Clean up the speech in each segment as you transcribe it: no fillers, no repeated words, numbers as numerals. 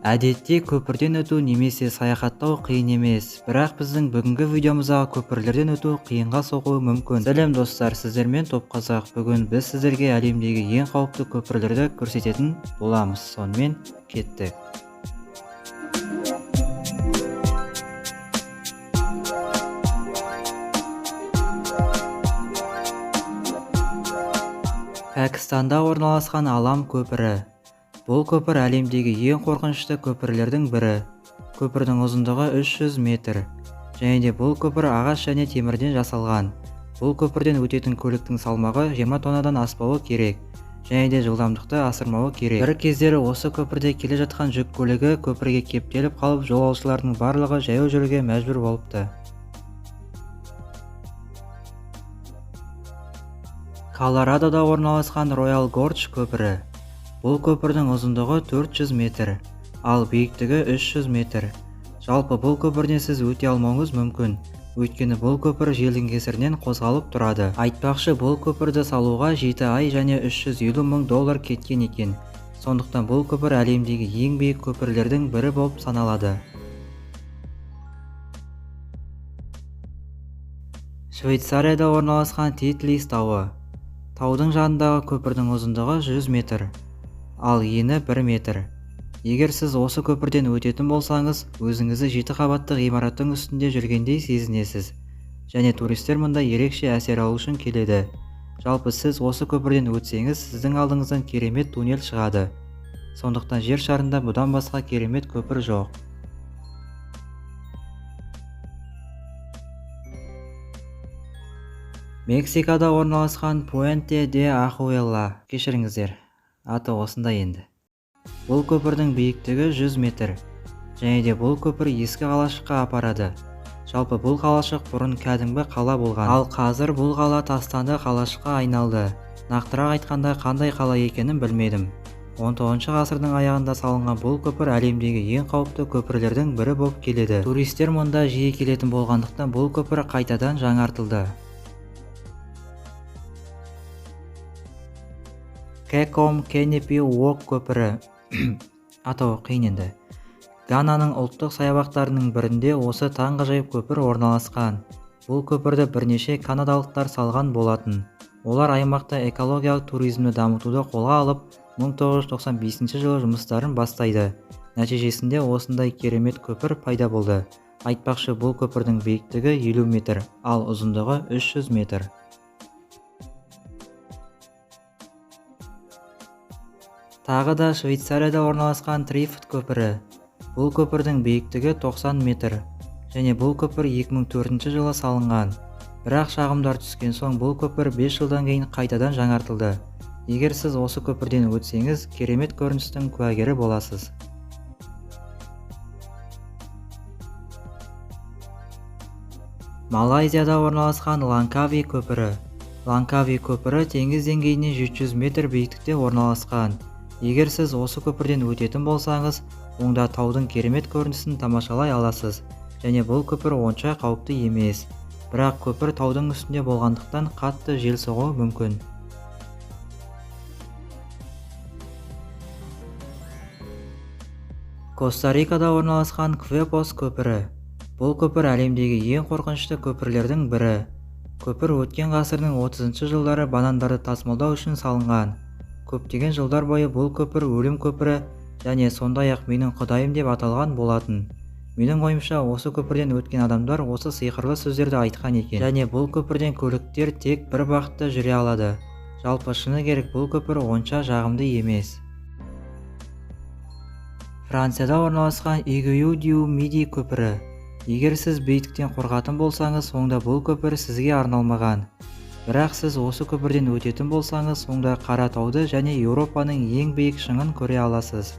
Әдетте көпірден өту немесе саяхаттау қиын емес, бірақ біздің бүгінгі видеомыздағы көпірлерден өту қиынға соғуы мүмкін. Сәлем достар, сіздермен Топ Қазақ. Бүгін біз сіздерге әлемдегі ең қауіпті көпірлерді көрсететін боламыз. Сонымен кеттік. Пәкістанда орналасқан Алам көпірі. Бұл көпір әлемдегі ең қорқынышты көпірлердің бірі. Көпірдің ұзындығы 300 метр. Және де бұл көпір ағаш және темірден жасалған. Бұл көпірден өтетін көліктің салмағы 20 тоннадан аспауы керек. Және де жылдамдықты асырмауы керек. Бір кездері осы көпірде келе жатқан жүк көлігі көпірге кептеліп қалып, жолаушылардың барлығы жаяу жүруге мәжбүр болыпты. Колорадода орналасқан Роял Гордж көпірі. Бұл көпірдің ұзындығы 400 метр, ал биіктігі 300 метр. Жалпы бұл көпірден сіз өте алмауыңыз мүмкін, өйткені бұл көпір желдің кесірінен қозғалып тұрады. Айтпақшы, бұл көпірді салуға 7 ай және $350 мың кеткен екен. Сондықтан бұл көпір әлемдегі ең биік көпірлердің бірі болып саналады. Швейцарияда орналасқан Титлис тауы. Таудың жанындағы көпірдің ұзындығы 100 метр, ал ені 1 метр. Егер сіз осы көпірден өтетін болсаңыз, өзіңізді 7 қабатты ғимараттың үстінде жүргендей сезінесіз. Және туристер мұнда ерекше әсер алу үшін келеді. Жалпы сіз осы көпірден өтсеңіз, сіздің алдыңыздан керемет туннель шығады. Сондықтан жер шарында бұдан басқа керемет көпір жоқ. Мексикада орналасқан Пуэнте де Ахуэла. Кешіріңіздер, аты осындай енді. Бұл көпірдің биіктігі 100 метр. Және де бұл көпір ескі қалашыққа апарады. Жалпы бұл қалашық бұрын кәдімгі қала болған. Ал қазір бұл қала тастанды қалашыққа айналды. Нақтырақ айтқанда қандай қала екенін білмедім. 19 ғасырдың аяғында салынған бұл көпір әлемдегі ең қауіпті көпірлердің бірі болып келеді. Туристер мұнда жиі келетін болғандықтан бұл көпір қайтадан жаңартылды. Кеком Кенепи Уок көпірі. Атауы қиын енді. Гананың ұлттық саябақтарының бірінде осы таңғажайып көпір орналасқан. Бұл көпірді бірнеше канадалықтар салған болатын. Олар аймақта экологиялық туризмді дамытуды қолға алып, 1995 жылы жұмыстарын бастайды. Нәтижесінде осындай керемет көпір пайда болды. Айтпақшы, бұл көпірдің биіктігі 50 метр, ал ұзындығы 300 метр. Тағы да Швейцарияда орналасқан Трифт көпірі. Бұл көпірдің биіктігі 90 метр. Және бұл көпір 2004 жылы салынған. Бірақ шағымдар түскен соң бұл көпір 5 жылдан кейін қайтадан жаңартылды. Егер сіз осы көпірден өтсеңіз, керемет көріністің куәгері боласыз. Малайзияда орналасқан Лангкави көпірі. Лангкави көпірі теңіз деңгейіне 700 метр биіктікте орналасқан. Егер сіз осы көпірден өтетін болсаңыз, онда таудың керемет көрінісін тамашалай аласыз. Және бұл көпір онша қауіпті емес. Бірақ көпір таудың үстінде болғандықтан қатты жел соғуы мүмкін. Коста-Рикада орналасқан Квепос көпірі. Бұл көпір әлемдегі ең қорқынышты көпірлердің бірі. Көпір өткен ғасырдың 30 жылдары банандарды тасымалдау үшін салынған. Көптеген жылдар бойы бұл көпір өлім көпірі және сондай-ақ менің құдайым деп аталған болатын. Менің ойымша, осы көпірден өткен адамдар осы сиқырлы сөздерді айтқан екен. Және бұл көпірден көліктер тек бір бағытта жүре алады. Жалпы шыны керек, бұл көпір онша жағымды емес. Францияда орналасқан Игюю-дю-Миди көпірі. Егер сіз биіктіктен қорқатын болсаңыз, онда бұл көпір сізге арналмаған. Бірақ сіз осы көпірден өтетін болсаңыз, онда Қаратауды және Еуропаның ең биік шыңын көре аласыз.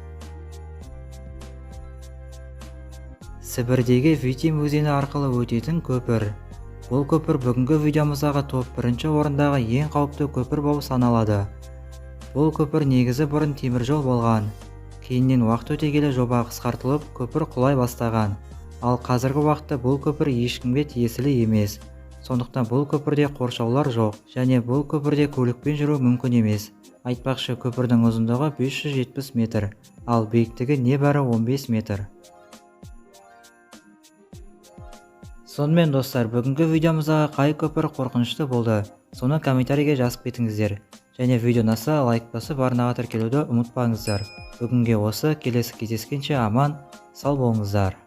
Сібірдегі Витим өзені арқылы өтетін көпір. Бұл көпір бүгінгі видеомыздағы топ 1 орындағы ең қауіпті көпір болып саналады. Бұл көпір негізі бұрын теміржол болған. Кейіннен уақыт өте келе жоба қысқартылып, көпір құлай бастаған. Ал қазіргі уақытта бұл көпір ешкімге тиесілі емес. Сондықтан бұл көпірде қоршаулар жоқ, және бұл көпірде көлікпен жүру мүмкін емес. Айтпақшы, көпірдің ұзындығы 570 метр, ал биіктігі небәрі 15 метр. Сонымен достар, бүгінгі видеомыздағы қай көпір қорқынышты болды, соны комментарийге жазып кетіңіздер. Және видео ұнаса лайк басып арнаға тіркелуді ұмытпаңыздар. Бүгінге осы, келесі кездескенше аман, сау болыңыздар.